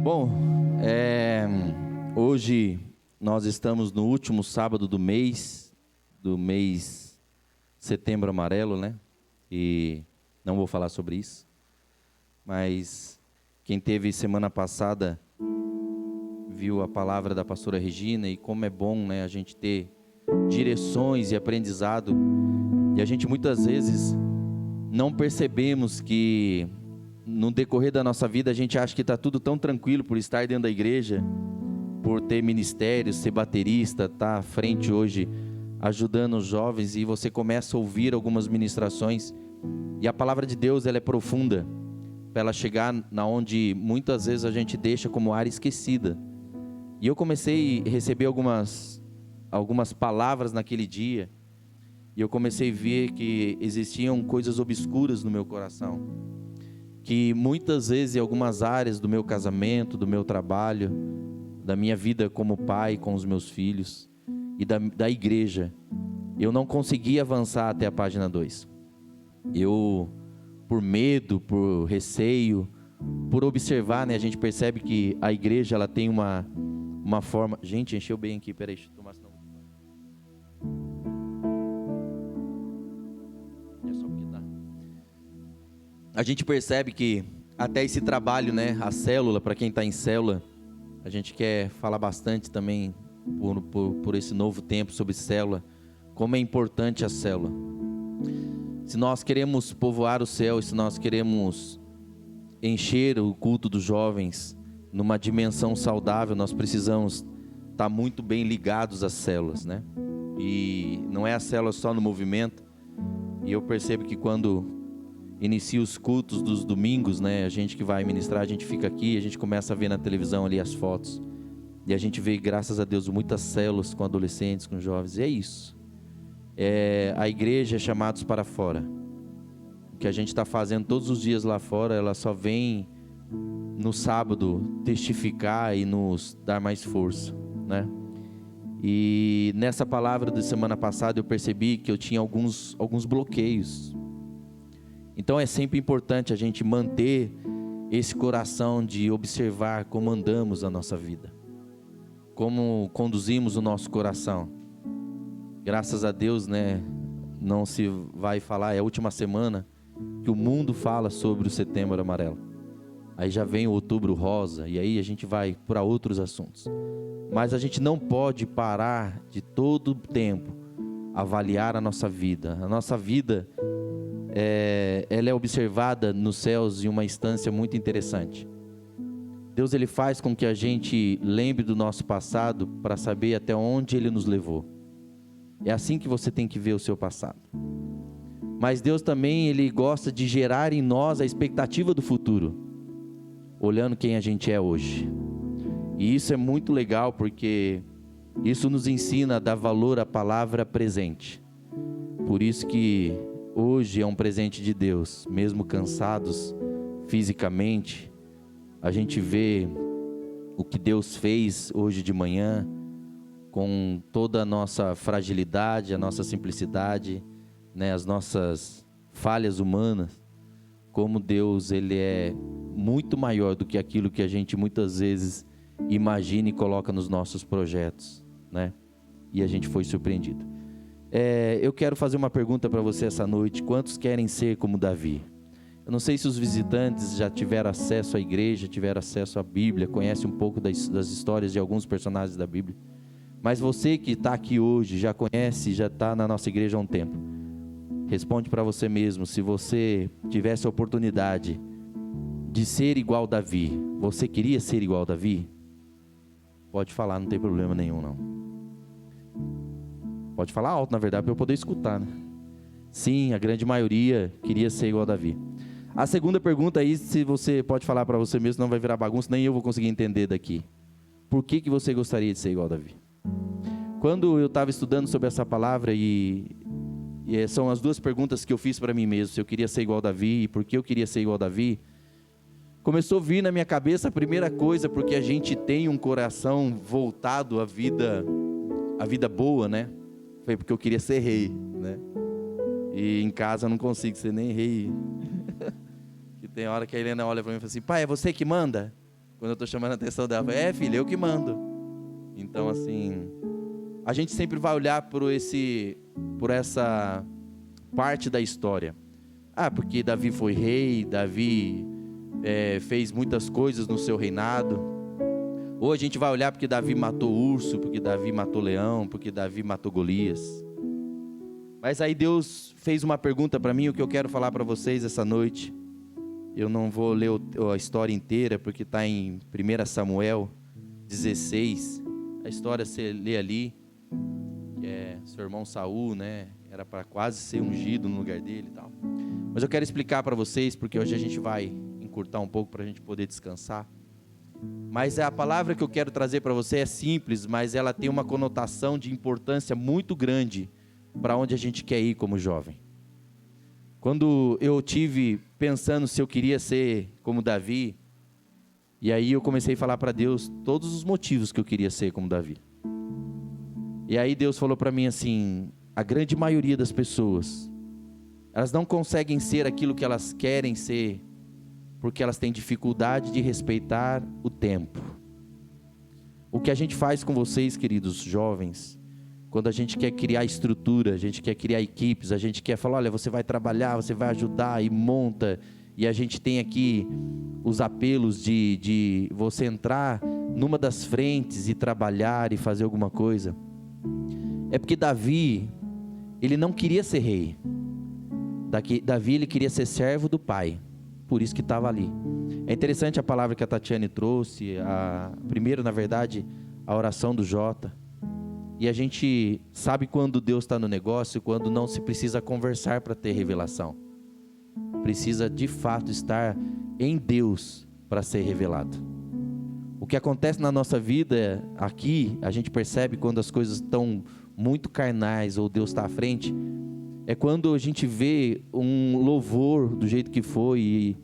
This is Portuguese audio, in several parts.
Bom, hoje nós estamos no último sábado do mês Setembro Amarelo, né? E não vou falar sobre isso, mas quem teve semana passada viu a palavra da pastora Regina e como é bom, né, a gente ter direções e aprendizado, e a gente muitas vezes não percebemos que no decorrer da nossa vida a gente acha que está tudo tão tranquilo por estar dentro da igreja, por ter ministério, ser baterista, estar à frente hoje ajudando os jovens, e você começa a ouvir algumas ministrações e a palavra de Deus ela é profunda, para ela chegar na onde muitas vezes a gente deixa como área esquecida. E eu comecei a receber algumas palavras naquele dia, e eu comecei a ver que existiam coisas obscuras no meu coração, que muitas vezes em algumas áreas do meu casamento, do meu trabalho, da minha vida como pai com os meus filhos e da igreja, eu não conseguia avançar até a página 2. Eu, por medo, por receio, por observar, né, a gente percebe que a igreja ela tem uma forma... Gente, encheu bem aqui, peraí, deixa eu tomar senão... É só porque dá. A gente percebe que até esse trabalho, né, a célula, para quem está em célula, a gente quer falar bastante também por esse novo tempo sobre célula, como é importante a célula. Se nós queremos povoar o céu, se nós queremos encher o culto dos jovens numa dimensão saudável, nós precisamos estar muito bem ligados às células, né? E não é a célula só no movimento. E eu percebo que quando inicia os cultos dos domingos, né, a gente que vai ministrar, a gente fica aqui, a gente começa a ver na televisão ali as fotos, e a gente vê, graças a Deus, muitas células com adolescentes, com jovens, e é isso. A igreja é chamados para fora. O que a gente está fazendo todos os dias lá fora, ela só vem no sábado testificar e nos dar mais força, né? E nessa palavra da semana passada eu percebi que eu tinha alguns bloqueios. Então é sempre importante a gente manter esse coração de observar como andamos a nossa vida, como conduzimos o nosso coração. Graças a Deus, né, não se vai falar, é a última semana que o mundo fala sobre o Setembro Amarelo. Aí já vem o Outubro Rosa, e aí a gente vai para outros assuntos. Mas a gente não pode parar de todo o tempo avaliar a nossa vida. A nossa vida, ela é observada nos céus em uma instância muito interessante. Deus ele faz com que a gente lembre do nosso passado para saber até onde Ele nos levou. É assim que você tem que ver o seu passado. Mas Deus também ele gosta de gerar em nós a expectativa do futuro, olhando quem a gente é hoje. E isso é muito legal, porque isso nos ensina a dar valor à palavra presente. Por isso que hoje é um presente de Deus, mesmo cansados fisicamente, a gente vê o que Deus fez hoje de manhã, com toda a nossa fragilidade, a nossa simplicidade, né, as nossas falhas humanas, como Deus ele é muito maior do que aquilo que a gente muitas vezes imagina e coloca nos nossos projetos, né? E a gente foi surpreendido. Eu quero fazer uma pergunta para você essa noite: quantos querem ser como Davi? Eu não sei se os visitantes já tiveram acesso à igreja, tiveram acesso à Bíblia, conhecem um pouco das histórias de alguns personagens da Bíblia, mas você que está aqui hoje, já conhece, já está na nossa igreja há um tempo, responde para você mesmo: se você tivesse a oportunidade de ser igual a Davi, você queria ser igual a Davi? Pode falar, não tem problema nenhum não. Pode falar alto, na verdade, para eu poder escutar, né? Sim, a grande maioria queria ser igual a Davi. A segunda pergunta aí, se você pode falar para você mesmo, não vai virar bagunça, nem eu vou conseguir entender daqui. Por que você gostaria de ser igual a Davi? Quando eu estava estudando sobre essa palavra, e são as duas perguntas que eu fiz para mim mesmo: se eu queria ser igual a Davi e por que eu queria ser igual a Davi, começou a vir na minha cabeça a primeira coisa, porque a gente tem um coração voltado à vida boa, né? Foi porque eu queria ser rei, né? E em casa eu não consigo ser nem rei. E tem hora que a Helena olha para mim e fala assim: pai, é você que manda? Quando eu estou chamando a atenção dela, filha, eu que mando. Então, assim, a gente sempre vai olhar por essa parte da história. Porque Davi foi rei, Davi fez muitas coisas no seu reinado. Ou a gente vai olhar porque Davi matou urso, porque Davi matou leão, porque Davi matou Golias. Mas aí Deus fez uma pergunta para mim, o que eu quero falar para vocês essa noite. Eu não vou ler a história inteira, porque está em 1 Samuel 16. A história você lê ali, que é seu irmão Saul, né? Era para quase ser ungido no lugar dele e tal. Mas eu quero explicar para vocês, porque hoje a gente vai encurtar um pouco para a gente poder descansar. Mas a palavra que eu quero trazer para você é simples, mas ela tem uma conotação de importância muito grande para onde a gente quer ir como jovem. Quando eu tive pensando se eu queria ser como Davi, e aí eu comecei a falar para Deus todos os motivos que eu queria ser como Davi. E aí Deus falou para mim assim, a grande maioria das pessoas, elas não conseguem ser aquilo que elas querem ser, porque elas têm dificuldade de respeitar o tempo. O que a gente faz com vocês, queridos jovens, quando a gente quer criar estrutura, a gente quer criar equipes, a gente quer falar, olha, você vai trabalhar, você vai ajudar e monta, e a gente tem aqui os apelos de você entrar numa das frentes e trabalhar e fazer alguma coisa. É porque Davi, ele não queria ser rei. Davi, ele queria ser servo do pai. Por isso que estava ali. É interessante a palavra que a Tatiane trouxe, primeiro, na verdade, a oração do Jota. E a gente sabe quando Deus está no negócio, quando não se precisa conversar para ter revelação. Precisa de fato estar em Deus para ser revelado. O que acontece na nossa vida aqui, a gente percebe quando as coisas estão muito carnais ou Deus está à frente, é quando a gente vê um louvor do jeito que foi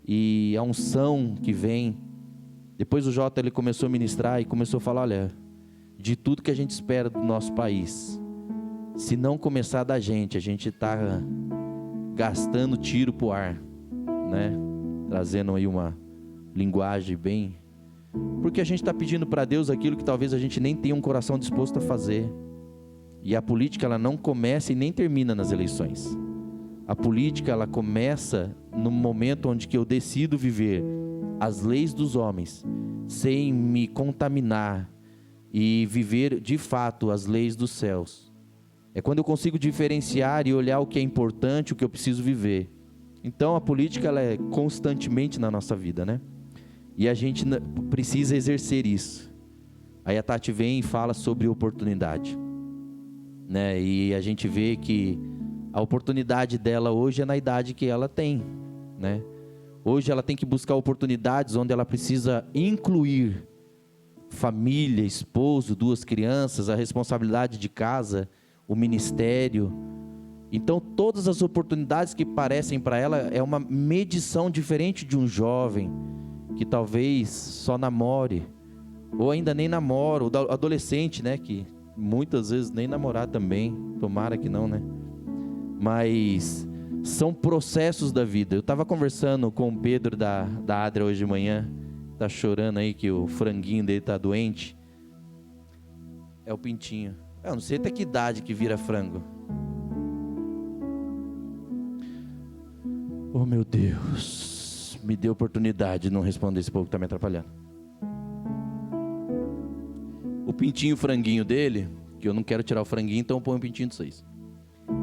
e a unção que vem. Depois o Jota ele começou a ministrar e começou a falar, olha, de tudo que a gente espera do nosso país, se não começar da gente, a gente está gastando tiro pro ar, né? Trazendo aí uma linguagem bem... Porque a gente está pedindo para Deus aquilo que talvez a gente nem tenha um coração disposto a fazer. E a política ela não começa e nem termina nas eleições. A política ela começa no momento onde que eu decido viver as leis dos homens, sem me contaminar e viver de fato as leis dos céus. É quando eu consigo diferenciar e olhar o que é importante, o que eu preciso viver. Então a política ela é constantemente na nossa vida, né? E a gente precisa exercer isso. Aí a Tati vem e fala sobre oportunidade, né? E a gente vê que a oportunidade dela hoje é na idade que ela tem, né? Hoje ela tem que buscar oportunidades onde ela precisa incluir família, esposo, 2 crianças, a responsabilidade de casa, o ministério. Então todas as oportunidades que parecem para ela é uma medição diferente de um jovem que talvez só namore, ou ainda nem namora, ou adolescente, né, que muitas vezes nem namorar também, tomara que não, né, mas são processos da vida. Eu estava conversando com o Pedro da Adria hoje de manhã, tá chorando aí que o franguinho dele tá doente, é o pintinho, eu não sei até que idade que vira frango. Oh meu Deus, me dê oportunidade de não responder esse povo que está me atrapalhando. O pintinho franguinho dele, que eu não quero tirar o franguinho, então eu ponho um pintinho de 6.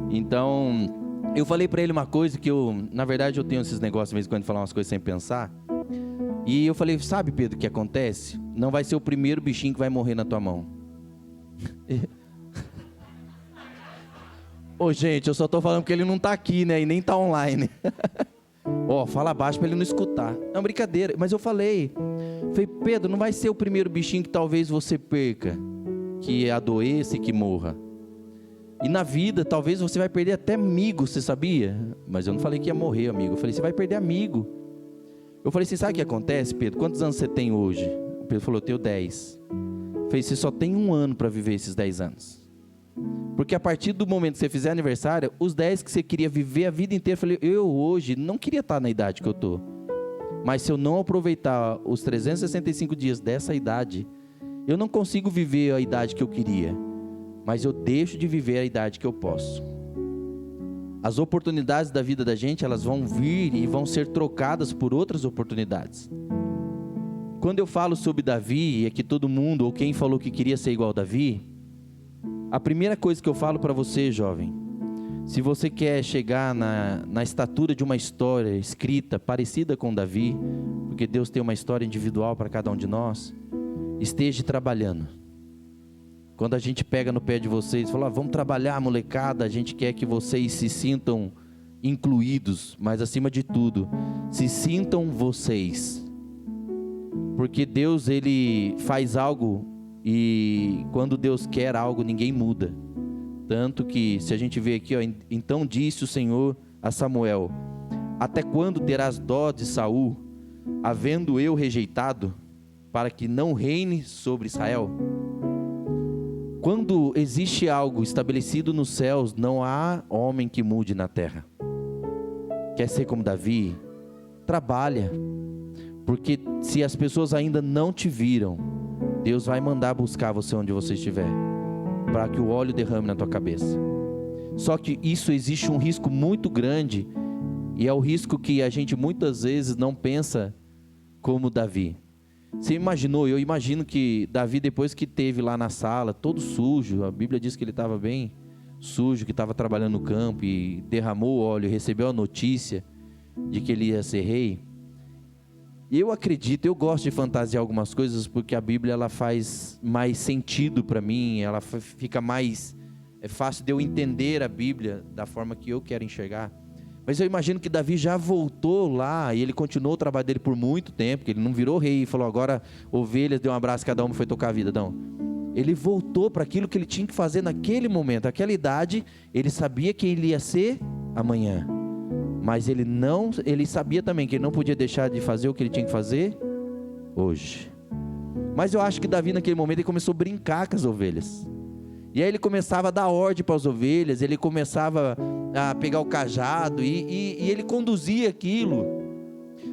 Então, eu falei para ele uma coisa que na verdade eu tenho esses negócios de vez em quando de falar umas coisas sem pensar. E eu falei, sabe Pedro o que acontece? Não vai ser o primeiro bichinho que vai morrer na tua mão. Ô gente, eu só estou falando porque ele não está aqui, né? E nem está online. Fala baixo para ele não escutar. Não, brincadeira, mas eu falei, Pedro, não vai ser o primeiro bichinho que talvez você perca, que adoeça e que morra. E na vida, talvez você vai perder até amigo, você sabia? Mas eu não falei que ia morrer, amigo. Eu falei, você vai perder amigo. Eu falei, você sabe o que acontece, Pedro? Quantos anos você tem hoje? O Pedro falou, eu tenho 10. Eu falei, você só tem 1 ano para viver esses 10 anos. Porque a partir do momento que você fizer aniversário, os 10 que você queria viver a vida inteira, eu falei, eu hoje não queria estar na idade que eu estou. Mas se eu não aproveitar os 365 dias dessa idade, eu não consigo viver a idade que eu queria, mas eu deixo de viver a idade que eu posso. As oportunidades da vida da gente, elas vão vir e vão ser trocadas por outras oportunidades. Quando eu falo sobre Davi, e aqui todo mundo, ou quem falou que queria ser igual a Davi, a primeira coisa que eu falo para você, jovem, se você quer chegar na estatura de uma história escrita parecida com Davi, porque Deus tem uma história individual para cada um de nós, esteja trabalhando. Quando a gente pega no pé de vocês e fala, vamos trabalhar, molecada, a gente quer que vocês se sintam incluídos, mas acima de tudo, se sintam vocês. Porque Deus, Ele faz algo, e quando Deus quer algo, ninguém muda. Tanto que, se a gente vê aqui, ó, então disse o Senhor a Samuel, até quando terás dó de Saul, havendo eu rejeitado, para que não reine sobre Israel? Quando existe algo estabelecido nos céus, não há homem que mude na terra. Quer ser como Davi? Trabalha. Porque se as pessoas ainda não te viram, Deus vai mandar buscar você onde você estiver, para que o óleo derrame na tua cabeça. Só que isso existe um risco muito grande, e é o risco que a gente muitas vezes não pensa como Davi. Você imaginou? Eu imagino que Davi, depois que teve lá na sala, todo sujo, a Bíblia diz que ele estava bem sujo, que estava trabalhando no campo e derramou o óleo, recebeu a notícia de que ele ia ser rei. Eu acredito, eu gosto de fantasiar algumas coisas, porque a Bíblia ela faz mais sentido para mim, ela fica mais, é fácil de eu entender a Bíblia da forma que eu quero enxergar. Mas eu imagino que Davi já voltou lá, e ele continuou o trabalho dele por muito tempo, que ele não virou rei e falou, agora ovelhas, deu um abraço, cada um foi tocar a vida, não. Ele voltou para aquilo que ele tinha que fazer naquele momento, naquela idade, ele sabia que ele ia ser amanhã. Mas ele sabia também que ele não podia deixar de fazer o que ele tinha que fazer hoje. Mas eu acho que Davi naquele momento ele começou a brincar com as ovelhas. E aí ele começava a dar ordem para as ovelhas, ele começava a pegar o cajado e ele conduzia aquilo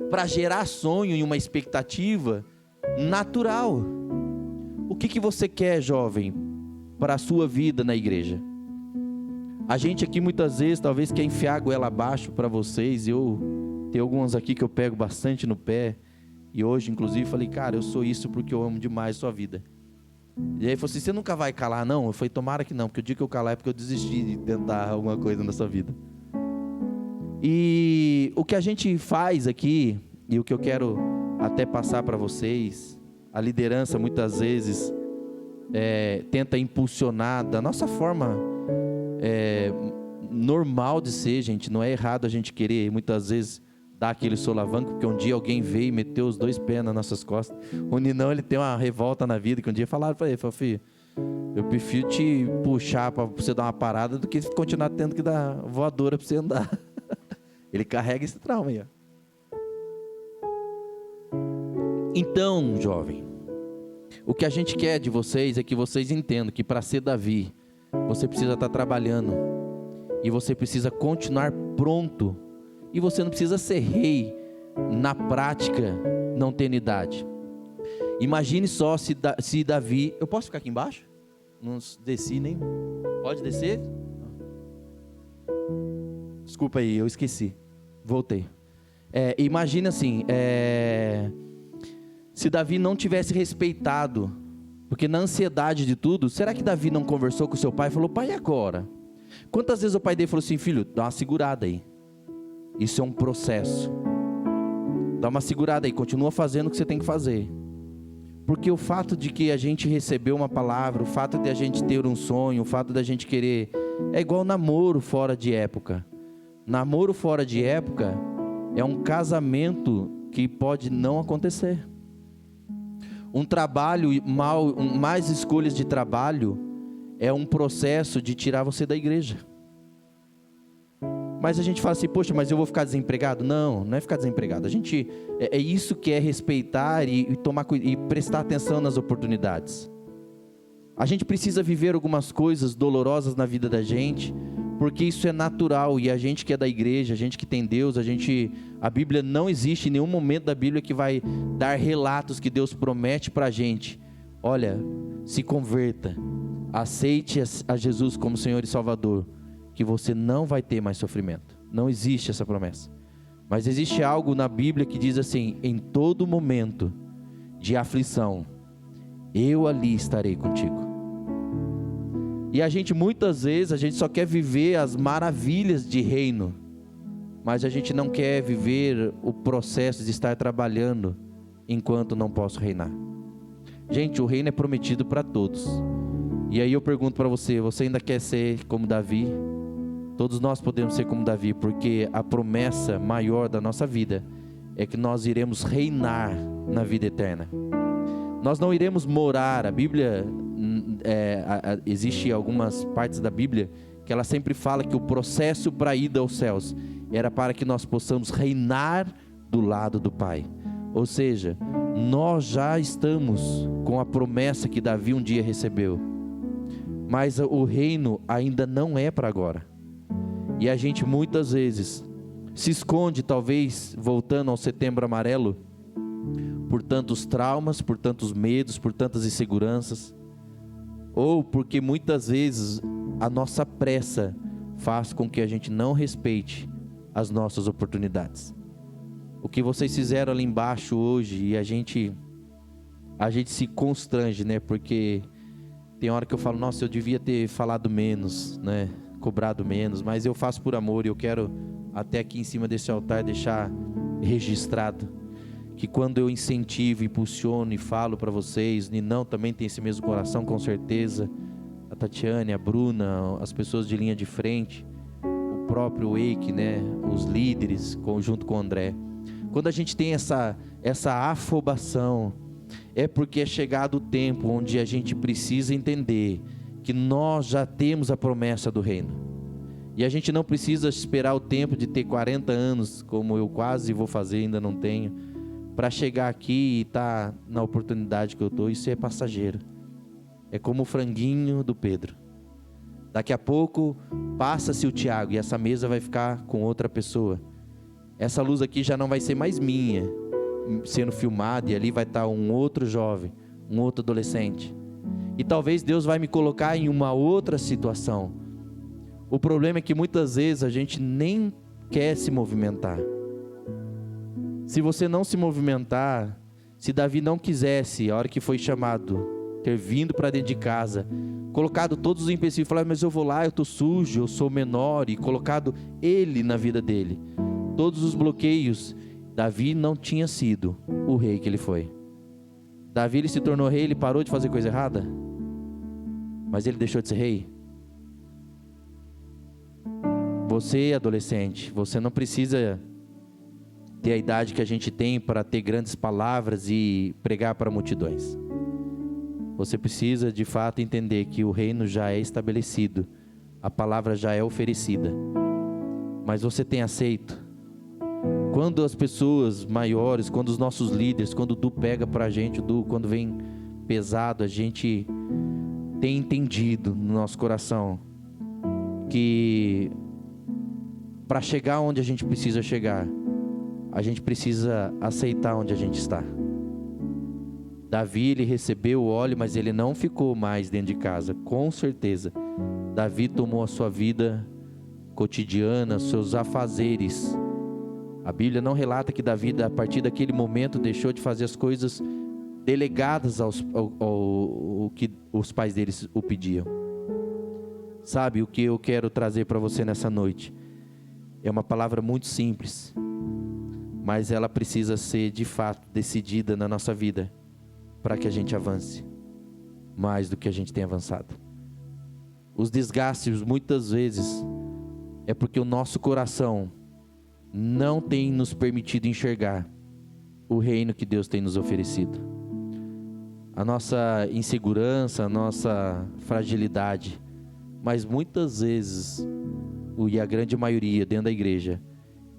para gerar sonho e uma expectativa natural. O que você quer, jovem, para a sua vida na igreja? A gente aqui muitas vezes talvez quer enfiar a goela abaixo para vocês. Eu tenho algumas aqui que eu pego bastante no pé, e hoje inclusive falei, cara, eu sou isso porque eu amo demais a sua vida. E aí ele falou assim, você nunca vai calar não? Eu falei, tomara que não, porque o dia que eu calar é porque eu desisti de tentar alguma coisa na sua vida. E o que a gente faz aqui, e o que eu quero até passar para vocês, a liderança muitas vezes tenta impulsionar da nossa forma normal de ser, gente. Não é errado a gente querer muitas vezes dar aquele solavanco, porque um dia alguém veio e meteu os dois pés nas nossas costas. O Ninão, ele tem uma revolta na vida, que um dia falaram para ele, filho, eu prefiro te puxar para você dar uma parada do que continuar tendo que dar voadora para você andar. Ele carrega esse trauma aí, ó. Então, jovem, o que a gente quer de vocês é que vocês entendam que para ser Davi, você precisa estar trabalhando, e você precisa continuar pronto, e você não precisa ser rei na prática, não tendo idade. Imagine só se Davi... Eu posso ficar aqui embaixo? Não desci nem... Pode descer? Desculpa aí, eu esqueci. Voltei. Imagina assim, se Davi não tivesse respeitado, porque na ansiedade de tudo, será que Davi não conversou com seu pai e falou, pai, e agora? Quantas vezes o pai dele falou assim, filho, dá uma segurada aí. Isso é um processo. Dá uma segurada aí, continua fazendo o que você tem que fazer. Porque o fato de que a gente recebeu uma palavra, o fato de a gente ter um sonho, o fato de a gente querer, é igual namoro fora de época. Namoro fora de época é um casamento que pode não acontecer. Um trabalho mal, mais escolhas de trabalho é um processo de tirar você da igreja. Mas a gente fala assim, poxa, mas eu vou ficar desempregado? Não, não é ficar desempregado. A gente, é isso que é respeitar e prestar atenção nas oportunidades. A gente precisa viver algumas coisas dolorosas na vida da gente, porque isso é natural, e a gente que é da igreja, a gente que tem Deus, a Bíblia não existe em nenhum momento da Bíblia que vai dar relatos que Deus promete para a gente. Olha, se converta, aceite a Jesus como Senhor e Salvador, que você não vai ter mais sofrimento. Não existe essa promessa. Mas existe algo na Bíblia que diz assim: em todo momento de aflição, eu ali estarei contigo. E a gente muitas vezes, a gente só quer viver as maravilhas de reino, mas a gente não quer viver o processo de estar trabalhando enquanto não posso reinar. Gente, o reino é prometido para todos. E aí eu pergunto para você, você ainda quer ser como Davi? Todos nós podemos ser como Davi, porque a promessa maior da nossa vida é que nós iremos reinar na vida eterna. Nós não iremos morar. A Bíblia, existe algumas partes da Bíblia que ela sempre fala que o processo para a ida aos céus era para que nós possamos reinar do lado do Pai. Ou seja, nós já estamos com a promessa que Davi um dia recebeu, mas o reino ainda não é para agora. E a gente muitas vezes se esconde, talvez voltando ao Setembro Amarelo, por tantos traumas, por tantos medos, por tantas inseguranças, ou porque muitas vezes a nossa pressa faz com que a gente não respeite as nossas oportunidades. O que vocês fizeram ali embaixo hoje, e a gente se constrange, né? Porque tem hora que eu falo, nossa, eu devia ter falado menos, né? Cobrado menos, mas eu faço por amor, e eu quero até aqui em cima desse altar deixar registrado que quando eu incentivo, impulsiono e falo para vocês, Ninão também tem esse mesmo coração, com certeza, a Tatiane, a Bruna, as pessoas de linha de frente, o próprio Eike, né? Os líderes, junto com o André. Quando a gente tem essa afobação, é porque é chegado o tempo onde a gente precisa entender que nós já temos a promessa do reino. E a gente não precisa esperar o tempo de ter 40 anos, como eu quase vou fazer, ainda não tenho, para chegar aqui e estar na oportunidade que eu estou. Isso é passageiro. É como o franguinho do Pedro. Daqui a pouco passa-se o Tiago e essa mesa vai ficar com outra pessoa. Essa luz aqui já não vai ser mais minha, sendo filmada, e ali vai estar um outro jovem, um outro adolescente. E talvez Deus vai me colocar em uma outra situação. O problema é que muitas vezes a gente nem quer se movimentar. Se você não se movimentar, se Davi não quisesse, a hora que foi chamado, ter vindo para dentro de casa, colocado todos os empecilhos, falar, mas eu vou lá, eu estou sujo, eu sou menor, e colocado ele na vida dele, todos os bloqueios, Davi não tinha sido o rei que ele foi. Davi, ele se tornou rei, ele parou de fazer coisa errada, mas ele deixou de ser rei. Você, adolescente, você não precisa ter a idade que a gente tem para ter grandes palavras e pregar para multidões. Você precisa de fato entender que o reino já é estabelecido, a palavra já é oferecida, mas você tem aceito? Quando as pessoas maiores, quando os nossos líderes, quando o Du pega para a gente, quando vem pesado, a gente tem entendido no nosso coração que para chegar onde a gente precisa chegar, a gente precisa aceitar onde a gente está. Davi, ele recebeu o óleo, mas ele não ficou mais dentro de casa, com certeza. Davi tomou a sua vida cotidiana, seus afazeres. A Bíblia não relata que Davi, a partir daquele momento, deixou de fazer as coisas delegadas ao que os pais deles o pediam. Sabe o que eu quero trazer para você nessa noite? É uma palavra muito simples, mas ela precisa ser de fato decidida na nossa vida, para que a gente avance mais do que a gente tem avançado. Os desgastes muitas vezes é porque o nosso coração não tem nos permitido enxergar o reino que Deus tem nos oferecido. A nossa insegurança, a nossa fragilidade, mas muitas vezes, e a grande maioria dentro da igreja,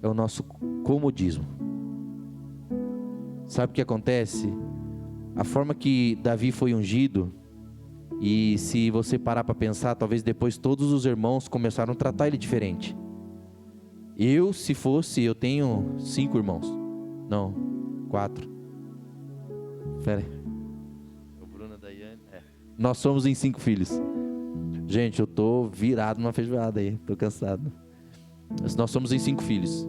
é o nosso comodismo. Sabe o que acontece? A forma que Davi foi ungido, E se você parar para pensar, talvez depois todos os irmãos começaram a tratar ele diferente. Eu tenho 5 irmãos. Não, 4. Pera aí. O Bruno, Daiane. Nós somos em 5 filhos. Gente, eu tô virado numa feijoada aí, tô cansado. Nós somos em 5 filhos.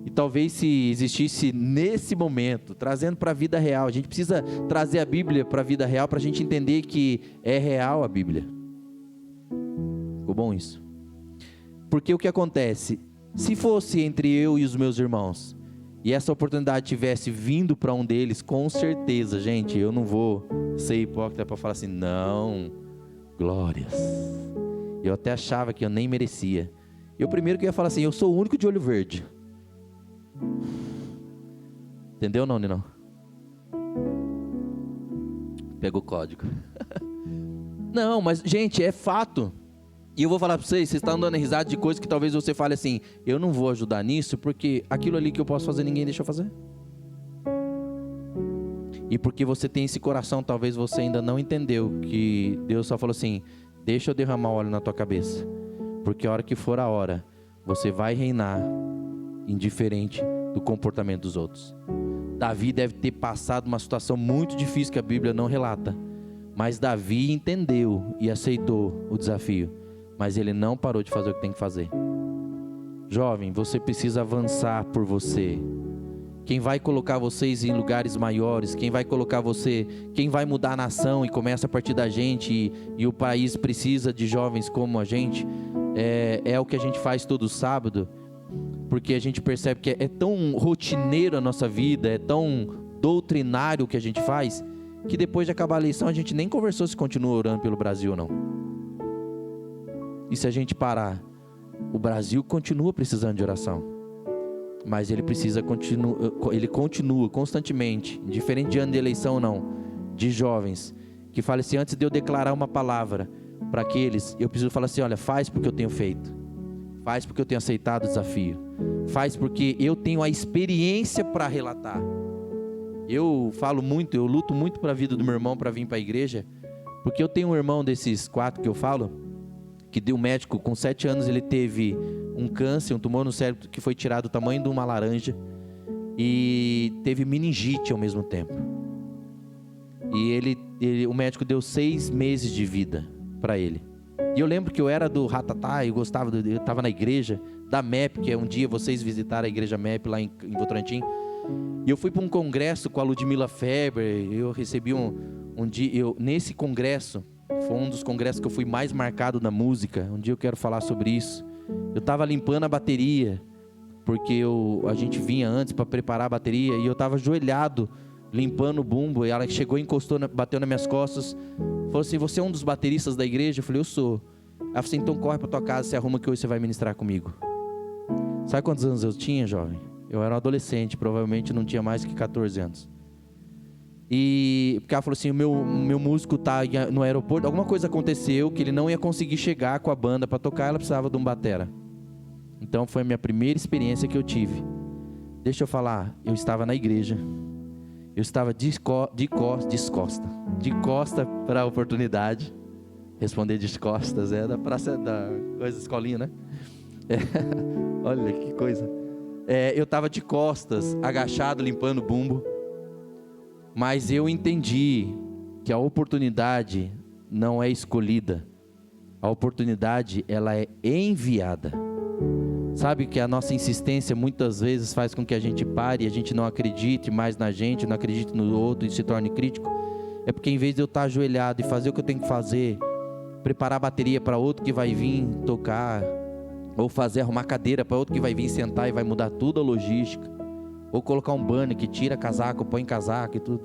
E talvez se existisse nesse momento, trazendo para a vida real, a gente precisa trazer a Bíblia para a vida real, para a gente entender que é real a Bíblia. Ficou bom isso? Porque o que acontece? Se fosse entre eu e os meus irmãos, e essa oportunidade tivesse vindo para um deles, com certeza, gente, eu não vou ser hipócrita para falar assim, não, glórias. Eu até achava que eu nem merecia. Eu primeiro que ia falar assim, eu sou o único de olho verde. Entendeu não, Ninão? Pegou o código. Não, mas gente, é fato. E eu vou falar para vocês estão dando risada de coisas que talvez você fale assim, eu não vou ajudar nisso, porque aquilo ali que eu posso fazer, ninguém deixa eu fazer. E porque você tem esse coração, talvez você ainda não entendeu que Deus só falou assim, deixa eu derramar óleo na tua cabeça, porque a hora que for a hora, você vai reinar indiferente do comportamento dos outros. Davi deve ter passado uma situação muito difícil que a Bíblia não relata, mas Davi entendeu e aceitou o desafio, mas ele não parou de fazer o que tem que fazer. Jovem, você precisa avançar por você. Quem vai colocar vocês em lugares maiores, quem vai colocar você, quem vai mudar a nação e começa a partir da gente, e o país precisa de jovens como a gente, é o que a gente faz todo sábado, porque a gente percebe que é tão rotineiro a nossa vida, é tão doutrinário o que a gente faz, que depois de acabar a eleição a gente nem conversou se continua orando pelo Brasil ou não. E se a gente parar, o Brasil continua precisando de oração, mas ele continua constantemente, indiferente de ano de eleição ou não, de jovens que falam assim, antes de eu declarar uma palavra para aqueles, eu preciso falar assim, olha, faz porque eu tenho feito, faz porque eu tenho aceitado o desafio, faz porque eu tenho a experiência para relatar. Eu falo muito, eu luto muito para a vida do meu irmão para vir para a igreja, porque eu tenho um irmão desses 4 que eu falo, que deu médico, com 7 anos ele teve um câncer, um tumor no cérebro que foi tirado do tamanho de uma laranja, e teve meningite ao mesmo tempo. E o médico deu 6 meses de vida para ele. E eu lembro que eu era do Ratatá, eu estava na igreja da MEP, que é um dia vocês visitaram a igreja MEP lá em Votorantim. E eu fui para um congresso com a Ludmila Feber, eu recebi um dia, nesse congresso, foi um dos congressos que eu fui mais marcado na música, um dia eu quero falar sobre isso. Eu estava limpando a bateria, porque a gente vinha antes para preparar a bateria, e eu estava ajoelhado, limpando o bumbo, e ela chegou, encostou, bateu nas minhas costas, falou assim, você é um dos bateristas da igreja? Eu falei, eu sou. Ela falou assim, então corre para tua casa, se arruma que hoje você vai ministrar comigo. Sabe quantos anos eu tinha, jovem? Eu era um adolescente, provavelmente não tinha mais que 14 anos. E porque ela falou assim, o meu músico está no aeroporto, alguma coisa aconteceu que ele não ia conseguir chegar com a banda para tocar, ela precisava de um batera. Então foi a minha primeira experiência que eu tive. Deixa eu falar, eu estava na igreja, eu estava de costa para a oportunidade. Responder de costas da praça da coisa, escolinha, né? Olha que coisa. Eu estava de costas, agachado, limpando o bumbo. Mas eu entendi que a oportunidade não é escolhida. A oportunidade, ela é enviada. Sabe que a nossa insistência muitas vezes faz com que a gente pare, a gente não acredite mais na gente, não acredite no outro e se torne crítico? É porque em vez de eu estar ajoelhado e fazer o que eu tenho que fazer, preparar a bateria para outro que vai vir tocar, ou arrumar cadeira para outro que vai vir sentar e vai mudar tudo a logística, ou colocar um banner que tira casaco, põe casaco e tudo,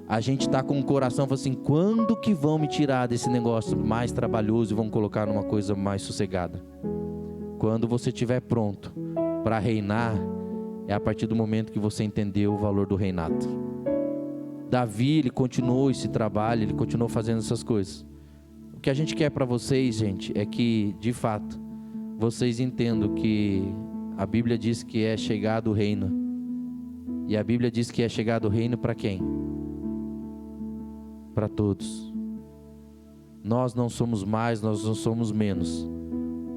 a gente está com o coração falando assim, quando que vão me tirar desse negócio mais trabalhoso e vão colocar numa coisa mais sossegada? Quando você estiver pronto para reinar, é a partir do momento que você entendeu o valor do reinado. Davi, ele continuou esse trabalho, ele continuou fazendo essas coisas. O que a gente quer para vocês, gente, é que, de fato, vocês entendam que a Bíblia diz que é chegado o reino. E a Bíblia diz que é chegado o reino para quem? Para todos. Nós não somos mais, nós não somos menos.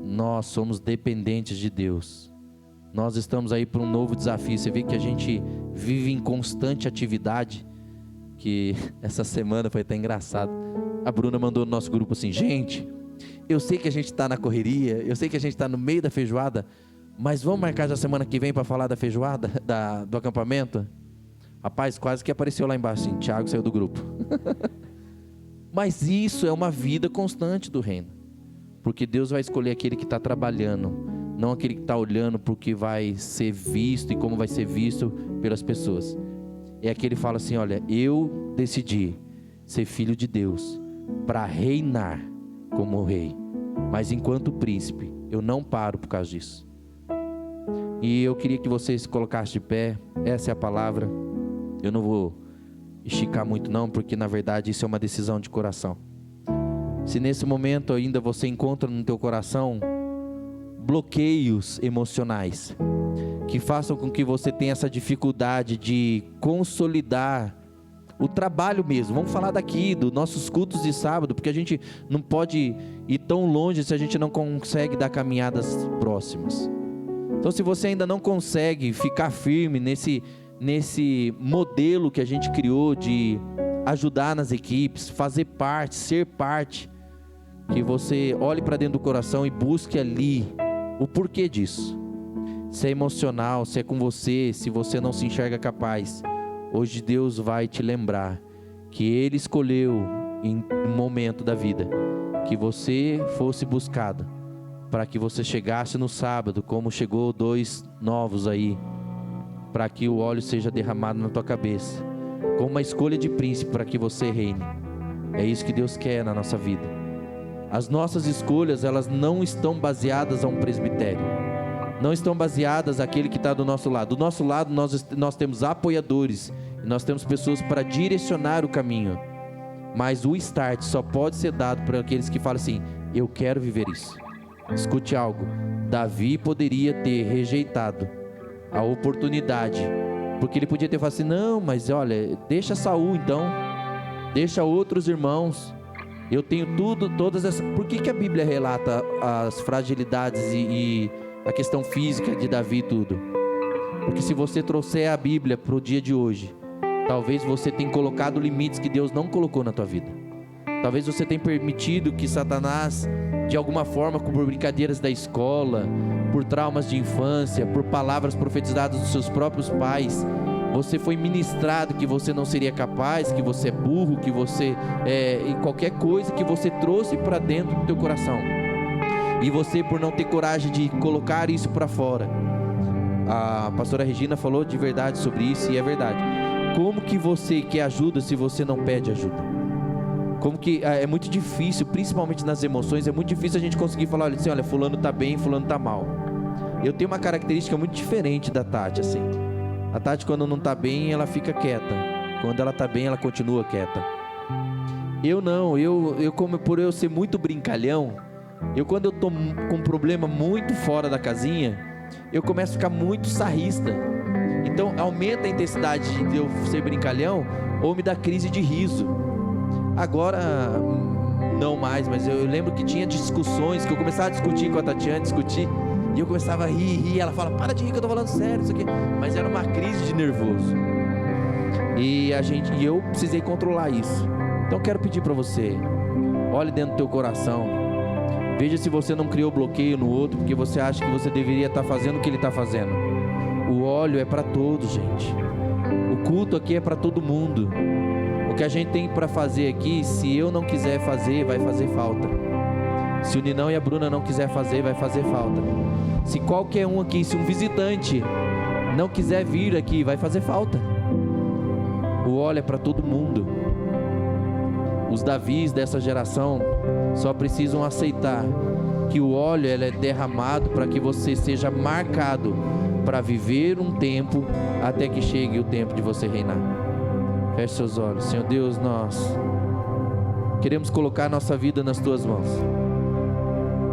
Nós somos dependentes de Deus. Nós estamos aí para um novo desafio. Você vê que a gente vive em constante atividade, que essa semana foi até engraçado. A Bruna mandou no nosso grupo assim: gente, eu sei que a gente está na correria, eu sei que a gente está no meio da feijoada, mas vamos marcar já semana que vem para falar da feijoada, do acampamento? Rapaz, quase que apareceu lá embaixo assim, Tiago saiu do grupo. Mas isso é uma vida constante do reino, porque Deus vai escolher aquele que está trabalhando, não aquele que está olhando para o que vai ser visto e como vai ser visto pelas pessoas. É aquele que fala assim: olha, eu decidi ser filho de Deus para reinar como rei, mas enquanto príncipe eu não paro por causa disso. E eu queria que vocês se colocassem de pé. Essa é a palavra. Eu não vou esticar muito não, porque na verdade isso é uma decisão de coração. Se nesse momento ainda você encontra no teu coração bloqueios emocionais que façam com que você tenha essa dificuldade de consolidar o trabalho mesmo, vamos falar daqui, dos nossos cultos de sábado, porque a gente não pode ir tão longe se a gente não consegue dar caminhadas próximas. Então, se você ainda não consegue ficar firme nesse modelo que a gente criou de ajudar nas equipes, fazer parte, ser parte, que você olhe para dentro do coração e busque ali o porquê disso. Se é emocional, se é com você, se você não se enxerga capaz, hoje Deus vai te lembrar que Ele escolheu em um momento da vida que você fosse buscado, para que você chegasse no sábado, como chegou 2 novos aí, para que o óleo seja derramado na tua cabeça, com uma escolha de príncipe para que você reine. É isso que Deus quer na nossa vida. As nossas escolhas, elas não estão baseadas a um presbitério, não estão baseadas àquele que está do nosso lado. Do nosso lado nós temos apoiadores, nós temos pessoas para direcionar o caminho, mas o start só pode ser dado para aqueles que falam assim: eu quero viver isso. Escute algo, Davi poderia ter rejeitado a oportunidade, porque ele podia ter falado assim: não, mas olha, deixa Saul então, deixa outros irmãos, eu tenho todas essas. Por que a Bíblia relata as fragilidades e a questão física de Davi e tudo? Porque se você trouxer a Bíblia para o dia de hoje, talvez você tenha colocado limites que Deus não colocou na tua vida. Talvez você tenha permitido que Satanás, de alguma forma, por brincadeiras da escola, por traumas de infância, por palavras profetizadas dos seus próprios pais, você foi ministrado que você não seria capaz, que você é burro, que você e qualquer coisa que você trouxe para dentro do teu coração. E você, por não ter coragem de colocar isso para fora, a pastora Regina falou de verdade sobre isso, e é verdade. Como que você quer ajuda se você não pede ajuda? Como que é muito difícil, principalmente nas emoções, é muito difícil a gente conseguir falar assim: olha, fulano está bem, fulano está mal. Eu tenho uma característica muito diferente da Tati, assim. A Tati, quando não está bem, ela fica quieta. Quando ela está bem, ela continua quieta. Eu não, como por eu ser muito brincalhão, quando eu estou com um problema muito fora da casinha, eu começo a ficar muito sarrista. Então aumenta a intensidade de eu ser brincalhão, ou me dá crise de riso. Agora não mais, mas eu lembro que tinha discussões que eu começava a discutir com a Tatiana, e eu começava a rir, ela fala: para de rir que eu tô falando sério, isso aqui. Mas era uma crise de nervoso. E eu precisei controlar isso. Então quero pedir para você, olhe dentro do teu coração, veja se você não criou bloqueio no outro, porque você acha que você deveria estar fazendo o que ele está fazendo. O óleo é para todos, gente. O culto aqui é para todo mundo. O que a gente tem para fazer aqui, se eu não quiser fazer, vai fazer falta. Se o Ninão e a Bruna não quiser fazer, vai fazer falta. Se qualquer um aqui, se um visitante não quiser vir aqui, vai fazer falta. O óleo é para todo mundo. Os Davis dessa geração só precisam aceitar que o óleo é derramado para que você seja marcado para viver um tempo até que chegue o tempo de você reinar. Feche seus olhos. Senhor Deus, nós queremos colocar nossa vida nas tuas mãos,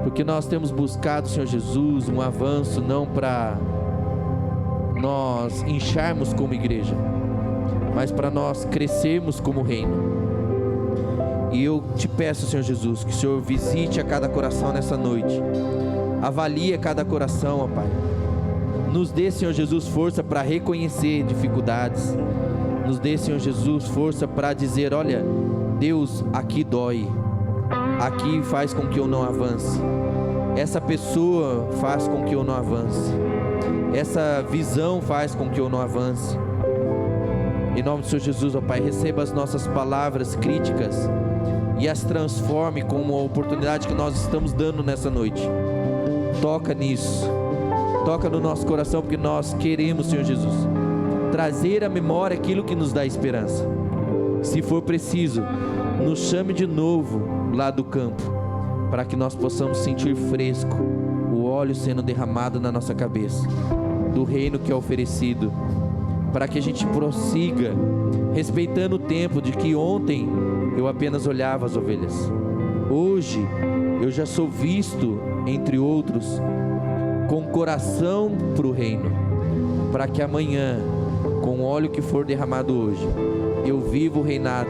porque nós temos buscado, Senhor Jesus, um avanço não para nós incharmos como igreja, mas para nós crescermos como reino. E eu te peço, Senhor Jesus, que o Senhor visite a cada coração nessa noite. Avalie cada coração, ó Pai. Nos dê, Senhor Jesus, força para reconhecer dificuldades. Nos dê, Senhor Jesus, força para dizer: olha, Deus, aqui dói. Aqui faz com que eu não avance. Essa pessoa faz com que eu não avance. Essa visão faz com que eu não avance. Em nome do Senhor Jesus, ó Pai, receba as nossas palavras críticas e as transforme como a oportunidade que nós estamos dando nessa noite. Toca nisso. Toca no nosso coração, porque nós queremos, Senhor Jesus, trazer à memória aquilo que nos dá esperança. Se for preciso, nos chame de novo lá do campo, para que nós possamos sentir fresco o óleo sendo derramado na nossa cabeça, do reino que é oferecido, para que a gente prossiga, respeitando o tempo de que ontem eu apenas olhava as ovelhas. Hoje eu já sou visto entre outros, com coração para o reino, para que amanhã, com o óleo que for derramado hoje, eu vivo o reinado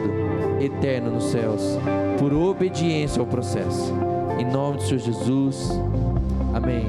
eterno nos céus, por obediência ao processo. Em nome do Senhor Jesus, amém.